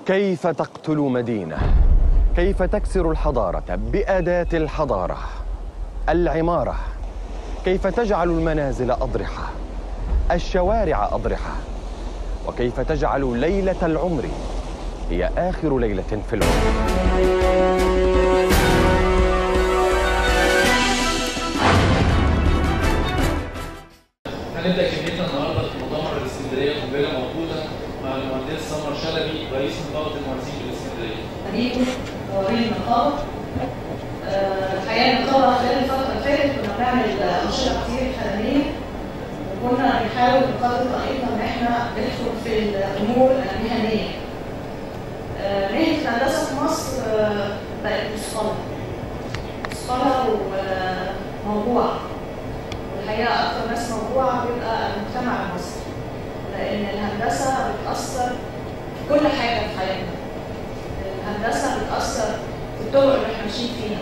كيف تقتل مدينة؟ كيف تكسر الحضارة بأداة الحضارة؟ العمارة. كيف تجعل المنازل أضرحة، الشوارع أضرحة، وكيف تجعل ليلة العمر هي آخر ليلة في العمر. هنبدأ كلمتنا النهارده في مؤتمر الاسكندرية قنبلة موجودة مع المهندس سمر شلبي رئيس نقابة المهندسين في الاسكندرية. حبيبي ورئيس النقابة. الحقيقة النقابة خلال الفترة اللي فاتت كنا بنعمل أنشطة كتير خدمية، وكنا بنحاول بقدر طاقتنا إن إحنا ندخل في الأمور المهنية. مهنة الهندسة في مصر بقت مثقلة وموضوعة، والحقيقة أكثر ناس موضوعة بيبقى المجتمع المصري، لأن الهندسة بتأثر في كل حاجة في حياتنا. الهندسة بتأثر في الطرق اللي احنا ماشيين فيها،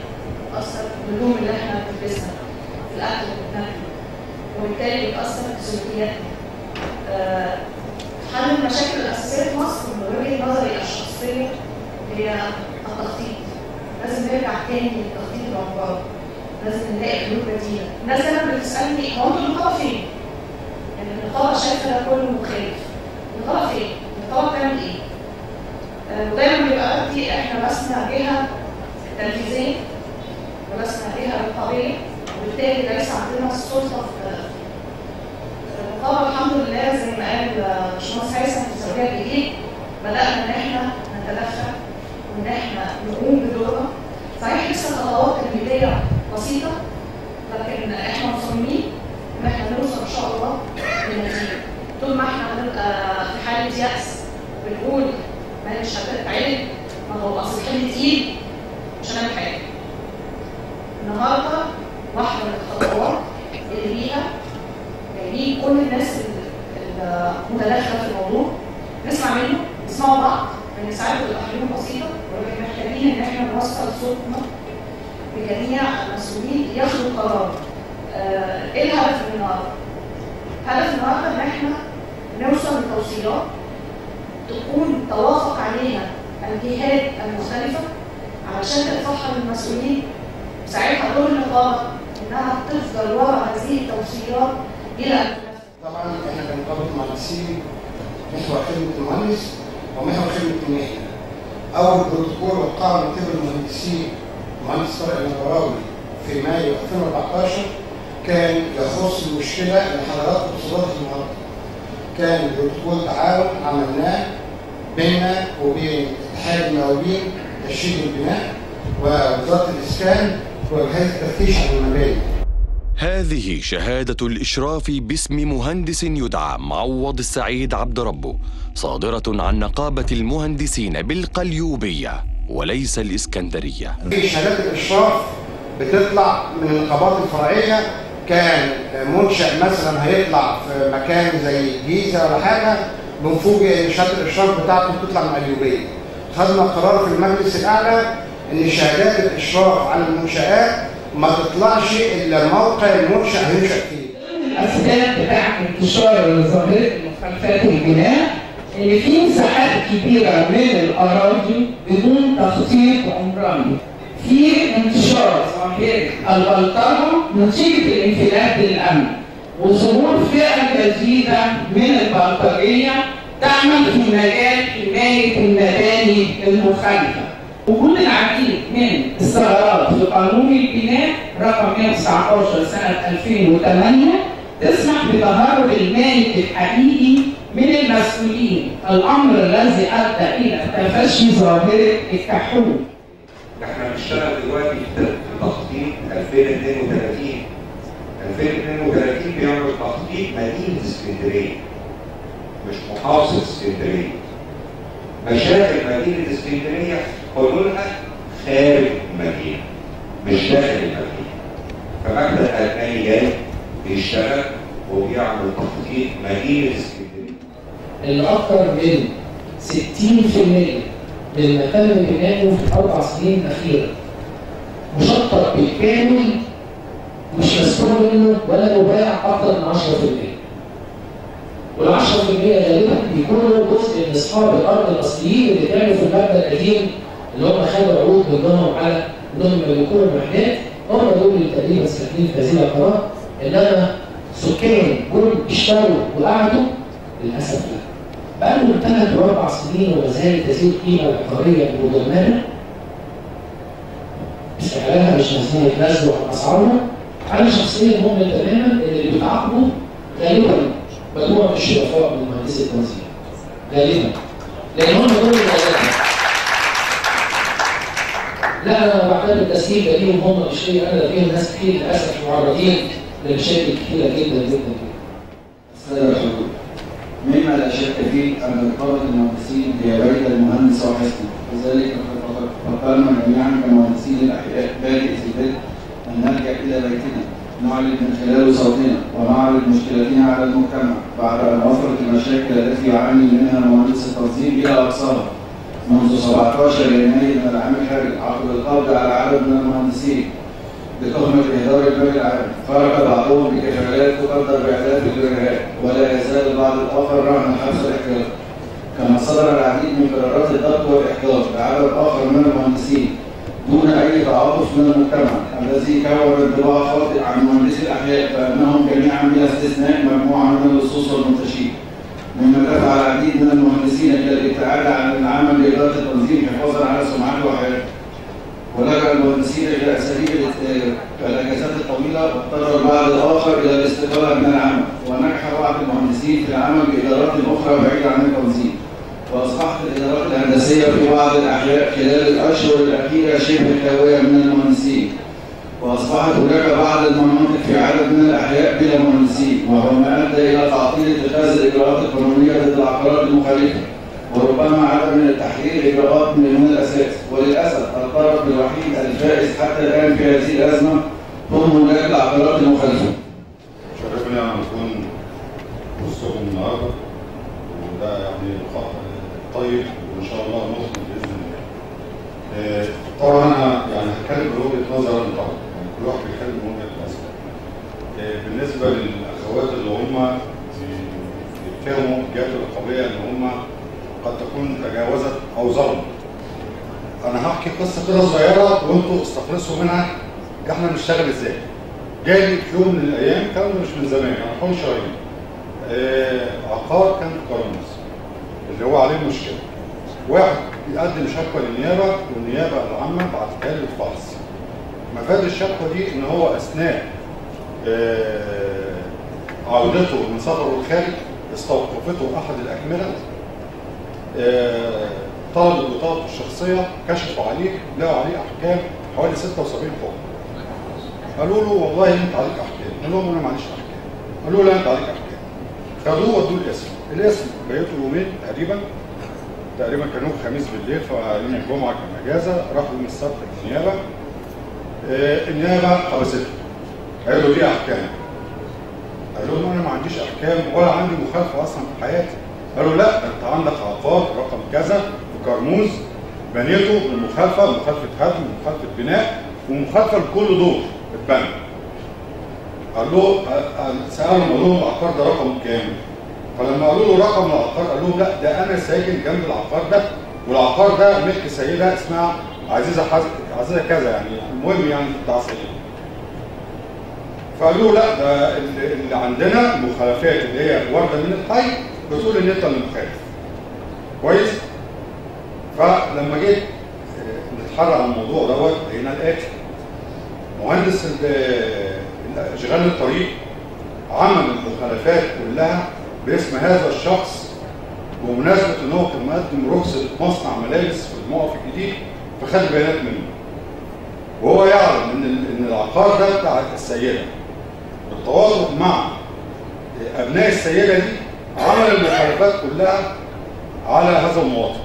بتأثر في الهدوم اللي احنا بنلبسها، في الأكل اللي بناكله، وبالتالي بتأثر في سلوكياتنا. حل المشاكل الأساسية في مصر من وجهة نظري الشخصية هي التخطيط. لازم نرجع تاني للتخطيط العمراني، لازم نلاقي حلول بديلة. الناس دايما بتسألني هو انتوا النقابة فين؟ يعني النقابة شايفة ده كله مخالف. النقابة فين؟ النقابة بتعمل ايه؟ ودايما بيبقى بدي احنا لسنا جهة تنفيذية ولسنا جهة رقابية، وبالتالي ليس عندنا السلطة في النقابة. الحمد لله زي ما قال باشمهندس هيثم في الزوجية الجديد، بدأنا ان احنا نتدخل وان احنا نقوم بدورنا. صحيح لسه خطوات تمهيدية بسيطة، لكن احنا مصممين ان احنا نوصل ان شاء الله للنتيجة. طول ما احنا هنبقى في حالة يأس وبنقول ما مش هتتعمل، ما هو اصل الحمل تقيل، مش هنعمل حاجة. النهارده واحدة من الخطوات اللي ليها جايين كل الناس المتداخلة في الموضوع نسمع منه، نسمعوا بعض، لأن ساعات بتبقى حلول بسيطة، ولكن محتاجين إن احنا نوصل صوتنا بجميع المسؤولين ياخدوا قرار. ايه الهدف من النهارده؟ هدف النهارده ان احنا نوصل لتوصيات تكون توافق عليها الجهات المختلفه علشان ترفعها للمسؤولين، وساعتها دور النقابه انها تفضل وراء هذه التوصيات الى ان تنفذ. طبعا احنا كنقابه مهندسين محور خدمه المهندس ومحور خدمه المهنه. اول بروتوكول وقعه من قبل المهندسين المهندس طارق النبراوي في مايو 2014 كان يخص المشكله اللي حضراتكم اتصلتوا النهارده. كان بروتوكول تعاون عملناه بيننا وبين اتحاد المقاولين تشييد البناء ووزاره الاسكان وجهاز التفتيش عن المباني. هذه شهادة الإشراف باسم مهندس يدعى معوض السعيد عبد ربه، صادرة عن نقابة المهندسين بالقليوبية وليس الإسكندرية. شهادات الإشراف بتطلع من النقابات الفرعية. كان منشأ مثلا هيطلع في مكان زي الجيزة ولا حاجة، بنفوجئ إن شهادة الإشراف بتاعته بتطلع من القليوبية. خدنا قرار في المجلس الأعلى إن شهادات الإشراف على المنشآت ما تطلعش إلا موقع المنشأ هينشأ فيه. الأسباب بتاعت انتشار ظاهرة مخالفات البناء إن في مساحات كبيرة من الأراضي بدون تخطيط عمراني. في انتشار ظاهرة البلطجة نتيجة الانفلات بالأمن، وظهور فئة جديدة من البلطجية تعمل في مجال حماية المباني المخالفة. وجود العديد من الثغرات في قانون البناء رقم 119 سنة 2008 تسمح بتهرب المالك الحقيقي من المسؤولين، الأمر الذي أدى إلى تفشي ظاهرة الكحول. احنا بنشتغل دلوقتي في تخطيط 2032. 2032 بيعمل تخطيط مدينة اسكندرية، مش محافظة اسكندرية. مشاكل مدينة اسكندرية حلولها خارج المدينة مش داخل المدينة. فمكتب ألماني جاي بيشتغل وبيعمل تخطيط مدينة اسكندرية. اللي أكثر من 60% من ما تم بناؤه في ال4 سنين الأخيرة مشطب بالكامل، مش مسؤول منه ولا مباع أكثر من 10%. وال 10% غالبا بيكونوا جزء من اصحاب الارض الاصليين اللي كانوا في المبنى القديم اللي هم خدوا عقود منهم على انهم يكونوا محلات، هم دول اللي تقريبا ساكنين في هذه القرى. انما سكان جم اشتروا وقعدوا للاسف لا. بقى لهم 3 و4 سنين وما زالت تزيد القيمه العقاريه المدمره. استغلالها مش نازلين يتنازلوا عن اسعارها. انا شخصيا مؤمن تماما ان اللي بيتعاقبوا غالبا مجموعه من الشرفاء من مهندسي التنظيم. غالبا. لان هم دول اللي لا انا بعتبر التسهيل ده ليهم هم مش ليا انا، فيهم ناس كتير للاسف معرضين لمشاكل كتيره جدا جدا جدا. مما لا شك فيه ان رقابه المهندسين هي بيت المهندس وحسنه، وذلك فكرنا جميعا كمهندسين الاحياء بادئ في البيت ان نرجع الى بيتنا نعلن من خلاله صوتنا ونعرض مشكلتنا على المجتمع بعد ان وفرت المشاكل التي يعاني منها مهندس التنظيم الى اقصاها منذ 17 يناير من العام الحالي عقب القبض على عدد من المهندسين بتهمة إهدار المال العام، فرق بعضهم بكفالات تقدر بآلاف الجنيهات، ولا يزال البعض الآخر رهن الحبس الاحتياطي. كما صدر العديد من قرارات الضبط والإحضار لعدد آخر من المهندسين دون أي تعاطف من المجتمع الذي كون انطباع خاطئ عن مهندسي الأحياء فإنهم جميعا بلا استثناء مجموعة من اللصوص والمنتشين، مما دفع العديد من المهندسين إلى الابتعاد عن العمل لإدارة التنظيم حفاظا على سمعته وحياته. ولجأ المهندسين إلى أساليب الأجازات الطويلة، واضطر البعض الآخر إلى الاستقالة من العمل، ونجح بعض المهندسين في العمل بإدارات أخرى بعيدة عن التنظيم. وأصبحت الإدارات الهندسية في بعض الأحياء خلال الأشهر الأخيرة شبه خاوية من المهندسين. وأصبحت هناك بعض المناطق في عدد من الأحياء بلا مهندسين، وهو ما أدى إلى تعطيل اتخاذ الإجراءات القانونية ضد العقارات المخالفة، وربما عدم من التحقيق إجراءات من الأساس. وللأسف الطرف الوحيد الفائز حتى الآن في هذه الأزمة هم هناك العقارات المخالفة. شرفني أن أكون وسطكم النهارده، وده يعني لقاء طيب وإن شاء الله نوصل بإذن الله. طبعا أنا يعني هتكلم بوجهة نظر أنا طبعا، يعني كل واحد بيتكلم بوجهة نظر. بالنسبة للأخوات اللي هم بيتهموا الجهات الرقابية إن هم قد تكون تجاوزت أو ظلمت. أنا هحكي قصة كده صغيرة وأنتوا استخلصوا منها إحنا بنشتغل إزاي. جاي في يوم من الأيام، كان مش من زمان يعني حوالي شهرين، عقار كان في كرموز اللي هو عليه مشكلة. واحد بيقدم شكوى للنيابة والنيابة العامة بعتها لي للفحص. مفاد الشكوى دي إن هو أثناء عودته من سفره الخارج استوقفته أحد الأكملة، طلبوا بطاقته الشخصية، كشفوا عليه لقوا عليه أحكام حوالي 76 حكم. قالوا له والله أنت عليك أحكام، قال لهم أنا معليش أحكام. قالوا له لا أنت عليك أحكام. خدوه ودوه الاسم بقيته يومين تقريبا كان يوم الخميس بالليل، فيوم الجمعة كان أجازة، راحوا يوم السبت النيابة. النيابة حبسته. قالوا له دي أحكام. قال لهم أنا ما عنديش أحكام ولا عندي مخالفة أصلا في حياتي. قالوا لا انت عندك عقار رقم كذا في كرموز بنيته بمخالفه، مخالفه هدم، مخالفه بناء، ومخالفه لكل دور اتبنى. قال له سالهم قالوا لهم العقار ده رقم كام؟ فلما قالوا له رقم العقار قال لهم لا ده انا ساكن جنب العقار ده، والعقار ده ملك سيده اسمها عزيزه كذا، يعني المهم يعني بتاع سيده. فقالوا لا ده اللي عندنا المخالفات اللي هي وارده من الحي بتقول ان انت اللي مخالف. كويس؟ فلما جيت نتحرك عن الموضوع دوت لقينا الاتي: مهندس اشغال الطريق عمل المخالفات كلها باسم هذا الشخص بمناسبه ان هو كان مقدم رخصه مصنع ملابس في الموقف الجديد، فخد بيانات منه. وهو يعلم ان العقار ده بتاع السيده. بالتواصل مع ابناء السيده دي عمل المخالفات كلها على هذا المواطن.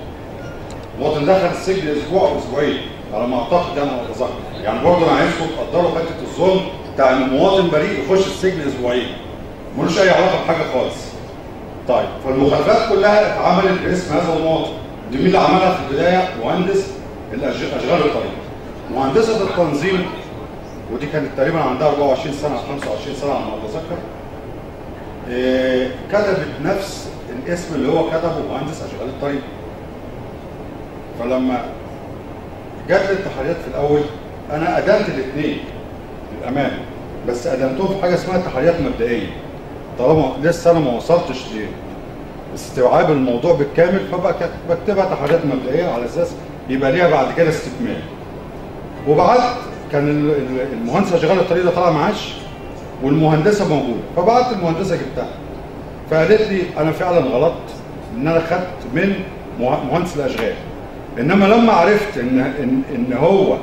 المواطن دخل السجن اسبوع او اسبوعين على ما اعتقد انا اتذكر، يعني برضه انا عايزكم تقدروا حته الظلم بتاع ان المواطن بريء يخش السجن اسبوعين ملوش اي علاقه بحاجه خالص. طيب فالمخالفات كلها اتعملت باسم هذا المواطن. دي مين اللي عملها في البدايه؟ مهندس اشغال الطريق. مهندسه التنظيم ودي كانت تقريبا عندها 24 سنه او 25 سنه على ما اتذكر، كتبت نفس الاسم اللي هو كتبه مهندس اشغال الطريق. فلما جت التحريات في الاول انا ادمت الاثنين للامانه، بس ادمتهم في حاجه اسمها تحريات مبدئيه. طالما لسه انا ما وصلتش لاستيعاب الموضوع بالكامل فبكتبها تحريات مبدئيه على اساس يبقى ليها بعد كده استكمال. وبعت كان المهندس اشغال الطريق ده طالع معاش والمهندسه موجوده، فبعت المهندسه جبتها فقالت لي انا فعلا غلطت ان انا خدت من مهندس الاشغال، انما لما عرفت ان هو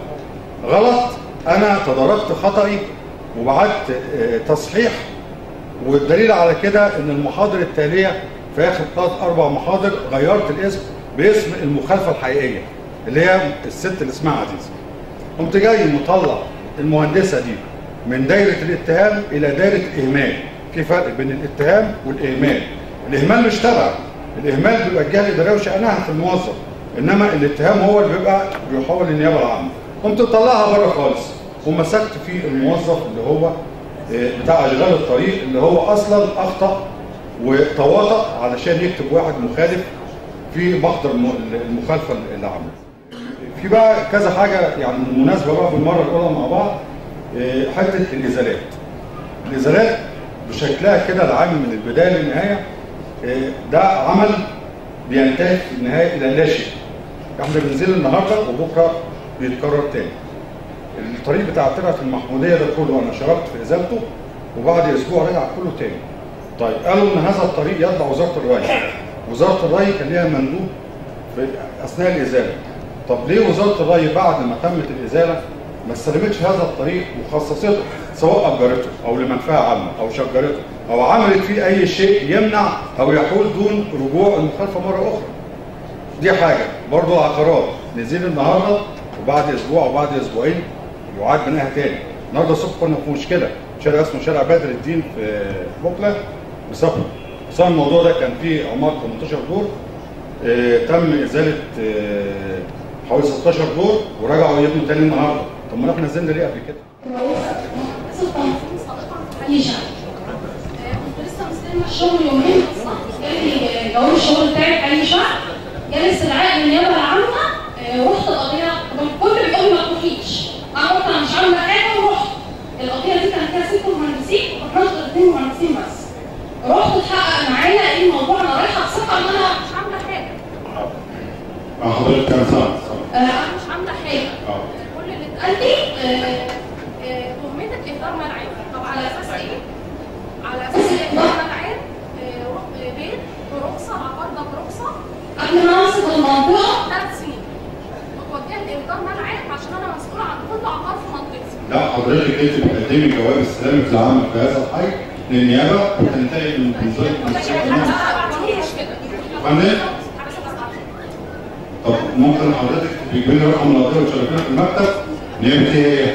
غلط انا تداركت خطأي وبعت تصحيح. والدليل على كده ان المحاضر التاليه في اخر 3-4 محاضر غيرت الاسم باسم المخالفه الحقيقيه اللي هي الست اللي اسمها عزيزه. قمت جاي مطلع المهندسه دي من دايره الاتهام الى دايره الاهمال. في فرق بين الاتهام والاهمال. الاهمال مش تبع، الاهمال بيبقى الجهه الاداريه وشانها في الموظف، انما الاتهام هو اللي بيبقى بيحول للنيابه العامه. قمت مطلعها بره خالص ومسكت في الموظف اللي هو بتاع اشغال الطريق اللي هو اصلا اخطا وتواطأ علشان يكتب واحد مخالف في محضر المخالفه اللي عملها. في بقى كذا حاجه يعني بالمناسبه بقى بالمره الاولى مع بعض حته الازالات. الازالات بشكلها كده العام من البدايه للنهايه ده عمل بينتهي في النهايه الى لا شيء. احنا بننزل النهارده وبكره بيتكرر تاني. الطريق بتاع ترعه المحموديه ده كله انا شاركت في ازالته وبعد اسبوع رجع كله تاني. طيب قالوا ان هذا الطريق يتبع وزاره الري. وزاره الري كان ليها مندوب في اثناء الازاله. طب ليه وزاره الري بعد ما تمت الازاله ما استلمتش هذا الطريق وخصصته سواء اجرته او لمنفعه عامه او شجرته او عملت فيه اي شيء يمنع او يحول دون رجوع المخالفه مره اخرى؟ دي حاجه. برضه العقارات نزيل النهارده وبعد اسبوع وبعد اسبوعين يعاد بنائها تاني. النهارده الصبح كنا في مشكله شارع اسمه شارع بدر الدين في بوكله بصفر. بسبب الموضوع ده كان فيه عماره 18 دور تم ازاله حوالي 16 دور ورجعوا يبنوا تاني النهارده. طب ما احنا نزلنا ليه قبل كده؟ كنت لسه مستلمه الشغل يومين بالظبط، جالي جواب الشغل بتاعي في اي شهر، جالي استدعاء من النيابه العامه، رحت القضيه كنت بيقول لي ما تروحيش، انا قلت انا مش عامله حاجه ورحت. القضيه دي كان فيها 6 مهندسين ورحت 2 مهندسين بس. رحت اتحقق معايا ايه الموضوع، انا رايحه بثقه ان انا مش عامله حاجه. حضرتك كام سنه؟ انا مش عامله حاجه. كل اللي اتقال لي تهمتك اهدار مال عام. طب على اساس ايه؟ على اساس اهدار مال عام بيت برخصه، عقار ده برخصه قبل ما امسك المنطقه 3 سنين. متوجه لاهدار مال عام عشان انا مسؤوله عن كل عقار في منطقتي. لا حضرتك انت بتقدمي جواب استلامك العام في هذا الحي للنيابه وتنتهي من وزاره طب ممكن حضرتك تجيب لي رقم القضيه وتشاركنا في المكتب؟ نيابه ايه هي؟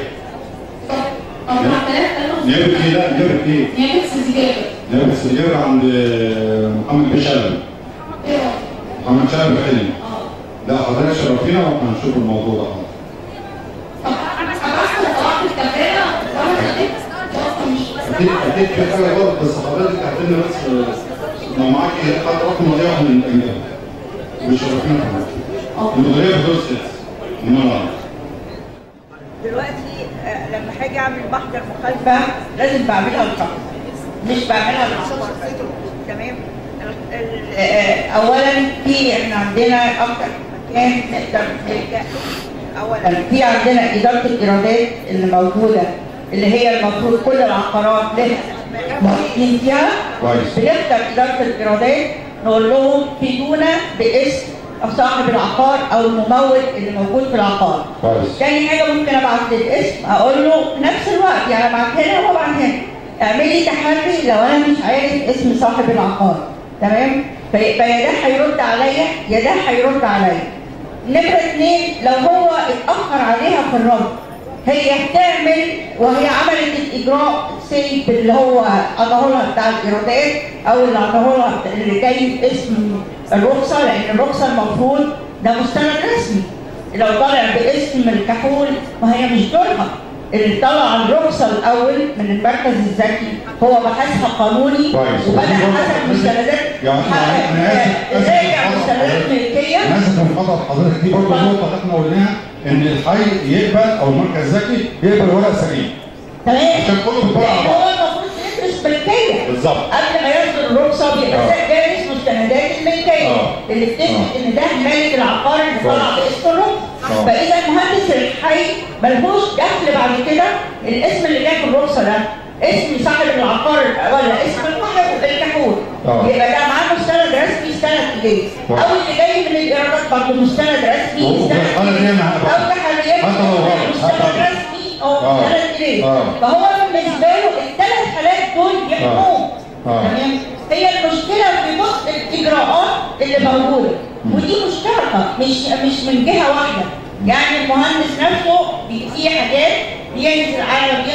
نيابه ايه؟ لا نيابه ايه؟ نيابه السجاير. نيابه السجاير عند محمد بن شلبي. محمد شلبي حلمي. لا حضرتك شرفينا واحنا هنشوف الموضوع ده. اكيد في حاجه غلط بس حضرتك هتدينا بس لو معاكي حد رقم القضيه واحنا نقلبها. مش شرفينا حضرتك. المديريه في دور 6. دلوقتي لما هاجي اعمل محضر مخالفه لازم بعملها بالقانون مش بعملها بالقانون. تمام. اولا احنا عندنا اكتر مكان نقدر نلجا. اولا في عندنا اداره الايرادات اللي موجوده اللي هي المفروض كل العقارات لها موجودين فيها. بنبدا اداره الايرادات نقول لهم فيدونا باسم صاحب العقار او الممول اللي موجود في العقار. تاني حاجه ممكن ابعت للاسم اقول له في نفس الوقت يعني ابعت هنا وابعت هنا اعملي تحري لو انا مش عارف اسم صاحب العقار. تمام؟ فيبقى يا ده هيرد عليا يا ده هيرد عليا. نمره 2 لو هو اتاخر عليها في الرد هي هتعمل وهي عملت الاجراء سيب اللي هو عطاهولها بتاع الايرادات او اللي عطاهولها اللي جاي باسم الرخصه لان الرخصه المفروض ده مستند رسمي. لو طالع باسم الكحول ما هي مش دورها اللي طلع الرخصه الاول من المركز الذكي هو بحثها قانوني وبدا حسب مستندات راجع مستندات ملكيه. انا اسف من خطأ حضرتك، دي برضه النقطه اللي احنا قلناها ان الحي يقبل او المركز الذكي يقبل ورق سليم. تمام. عشان كله بيطلع على بعض. هو المفروض يدرس ملكيه بالظبط. قبل ما يصدر الرخصه بيبقى دارس مستندات الملكيه اللي بتثبت ان ده مالك العقار اللي طلع باسم الرخصه. فاذا مهندس الحي ملهوش دخل بعد كده الاسم اللي جاي في الرخصه ده اسم صاحب العقار ولا اسم الكحول. يبقى ده معاه مستند رسمي استند اليه، او اللي جاي من الايرادات برضه مستند رسمي استند اليه، او تحريات مستند رسمي او مستند اليه. فهو بالنسبه له الثلاث حالات دول يحكموا. تمام. هي المشكله في بعض الاجراءات اللي موجوده، ودي مشتركه مش من جهه واحده. يعني المهندس نفسه في حاجات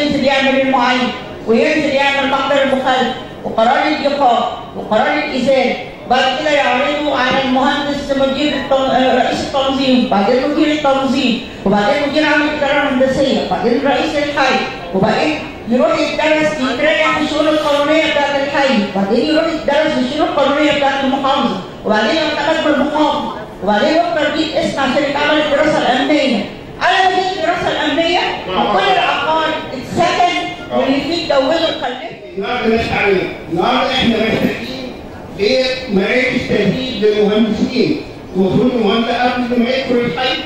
ينزل يعمل المعاينه وينزل يعمل محضر المخالفه وقرار الايقاف وقرار الازاله، بعد كده يعرضوا على المهندس رئيس التنظيم، بعدين مدير التنظيم، وبعدين مدير عام الاداره الهندسيه، وبعدين رئيس الحي، وبعدين يروح يتدرس يتراجع في الشؤون القانونيه بتاعت الحي، وبعدين يروح يتدرس في الشؤون القانونيه بتاعت المحافظه، وبعدين يعتمد بالمحافظه، وبعدين يختار بيه اسم عشان يتعمل الدراسه الامنيه. على هذه الدراسه الامنيه وكل العقار اتسكن واللي فيه اتجوزوا وخلفوا. النهارده مش علينا، النهارده احنا محتاجين لمراكز تدريب للمهندسين. المفروض المهندس قبل ما يدخل الحي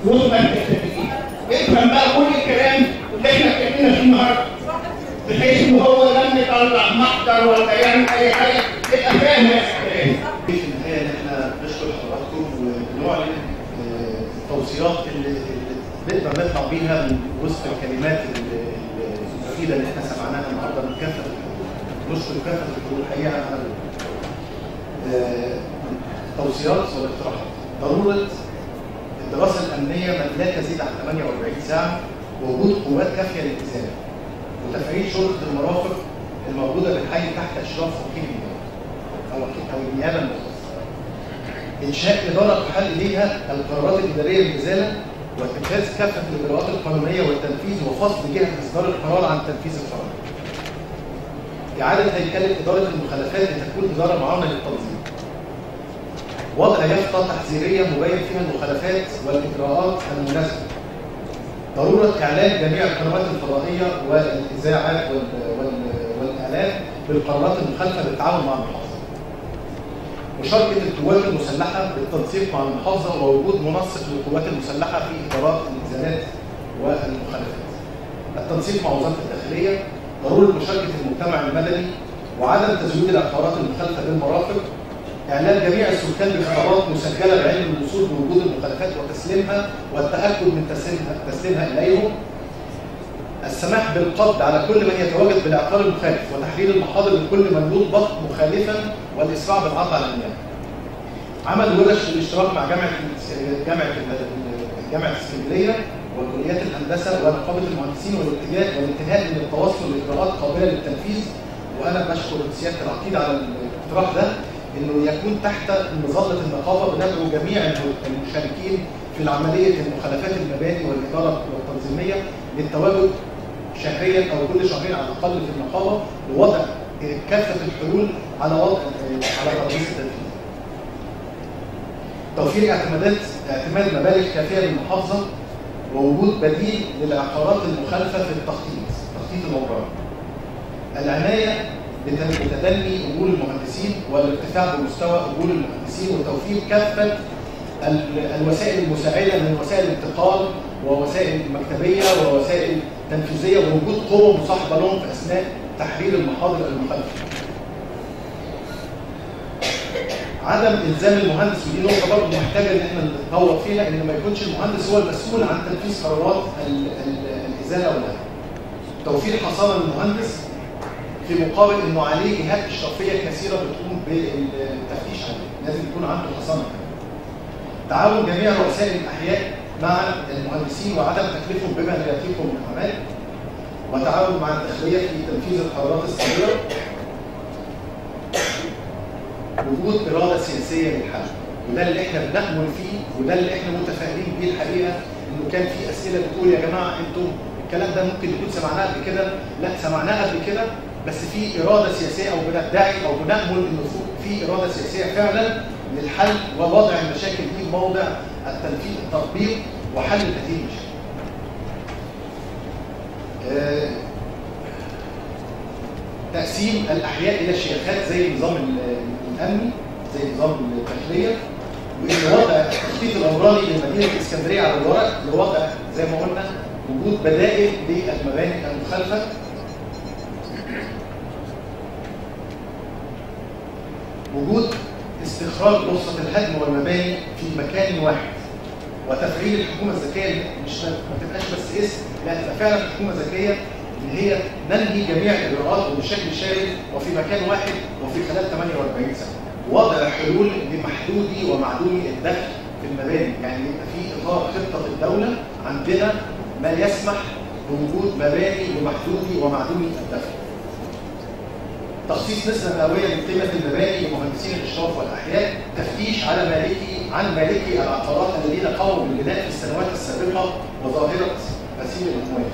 يوصل مركز تدريب. يفهم بقى كل الكلام اللي احنا اتكلمنا فيه النهارده. بحيث ان هو لما يطلع محضر ولا يعمل اي حاجه يبقى فاهم الكلام. في النهايه احنا نشكر حضراتكم ونعلن التوصيات اللي نقدر نطلع بيها من وسط الكلمات المفيده اللي احنا سمعناها النهارده من كافه الحضور. نشكر كافه الحضور الحقيقه على التوصيات والاقتراحات. ضروره الدراسه الامنيه من لا تزيد عن 48 ساعه ووجود قوات كافيه للازاله وتفعيل شرطه المرافق الموجوده بالحي تحت اشراف وكيل النيابه او النيابه المختصه. انشاء اداره تحل اليها القرارات الاداريه للازاله واتخاذ كافه الاجراءات القانونيه والتنفيذ وفصل جهه اصدار القرار عن تنفيذ القرار. اعاده هيكله اداره المخالفات لتكون اداره معاونه للتنظيم. وضع يافطه تحذيريه مبين فيها المخالفات والاجراءات المناسبه. ضروره اعلان جميع القنوات الفضائيه والاذاعات والاعلان بالقرارات المخالفه بالتعاون مع المحافظه. مشاركه القوات المسلحه بالتنسيق مع المحافظه ووجود منسق للقوات المسلحه في ادارات الازالات والمخالفات. التنسيق مع وزاره الداخليه. ضروره مشاركه المجتمع المدني وعدم تزويد العقارات المخالفه بالمرافق. اعلان جميع السكان بخطابات مسجله بعلم الوصول بوجود المخالفات وتسليمها والتاكد من تسليمها اليهم. السماح بالقبض على كل من يتواجد بالعقار المخالف وتحرير المحاضر لكل من يضبط مخالفا والاسراع بالعطاء على النيابه. عمل ورش للاشتراك مع جامعه اسكندريه وكليات الهندسه ونقابه المهندسين والانتهاء من التوصل لاجراءات قابله للتنفيذ. وانا بشكر سياده العقيد على الاقتراح ده انه يكون تحت مظله النقابه. بندعو جميع المشاركين في عمليه المخالفات المباني والاداره والتنظيميه للتواجد شهريا او كل شهرين على الاقل في النقابه لوضع كافه الحلول على ترابيزه التنفيذ. توفير اعتماد مبالغ كافيه للمحافظه ووجود بديل للعقارات المخالفه في تخطيط العمران. العنايه بتدني اجور المهندسين والارتفاع بمستوى اجور المهندسين وتوفير كافه الوسائل المساعده من وسائل انتقال ووسائل مكتبيه ووسائل تنفيذيه ووجود قوه مصاحبه لهم في اثناء تحرير المحاضر المخالفه. عدم الزام المهندس، ودي نقطه برضه محتاجه ان احنا نتطور فيها، ان ما يكونش المهندس هو المسؤول عن تنفيذ قرارات الازاله والنهي. توفير حصانه للمهندس في مقابل انه عليه جهات اشرافيه كثيره بتقوم بالتفتيش عليه، لازم يكون عنده حصانه. تعاون جميع رؤساء الاحياء مع المهندسين وعدم تكليفهم بما لا يطيقهم من اعمال. وتعاون مع الداخليه في تنفيذ القرارات الصغيره. وجود اراده سياسيه للحل، وده اللي احنا بنأمل فيه وده اللي احنا متفائلين بيه الحقيقه. انه كان في اسئله بتقول يا جماعه انتم الكلام ده ممكن نكون سمعناه قبل كده، لا سمعناه قبل كده بس في اراده سياسيه او بندعي او بنامل انه في اراده سياسيه فعلا للحل ووضع المشاكل دي موضع التنفيذ التطبيق وحل هذه المشاكل. تقسيم الاحياء الى شيخات زي النظام الامني زي نظام الداخليه، وان وضع التخطيط العمراني لمدينه الاسكندريه على الورق لوضع زي ما قلنا وجود بدائل للمباني المخالفه. وجود استخراج رخصه الهدم والمباني في مكان واحد، وتفعيل الحكومه الذكيه مش ما تبقاش بس اسم، لا تبقى فعلا حكومه ذكيه اللي هي ننهي جميع الاجراءات وبشكل شامل وفي مكان واحد وفي خلال 48 سنه. وضع حلول لمحدودي ومعدومي الدخل في المباني، يعني يبقى في اطار خطه الدوله عندنا ما يسمح بوجود مباني لمحدودي ومعدومي الدخل. تخصيص نسبه مئويه من قيمه المباني لمهندسين الاشراف والاحياء، تفتيش على مالكي العقارات الذين قاموا بالبناء في السنوات السابقه وظاهره غسيل الاموال.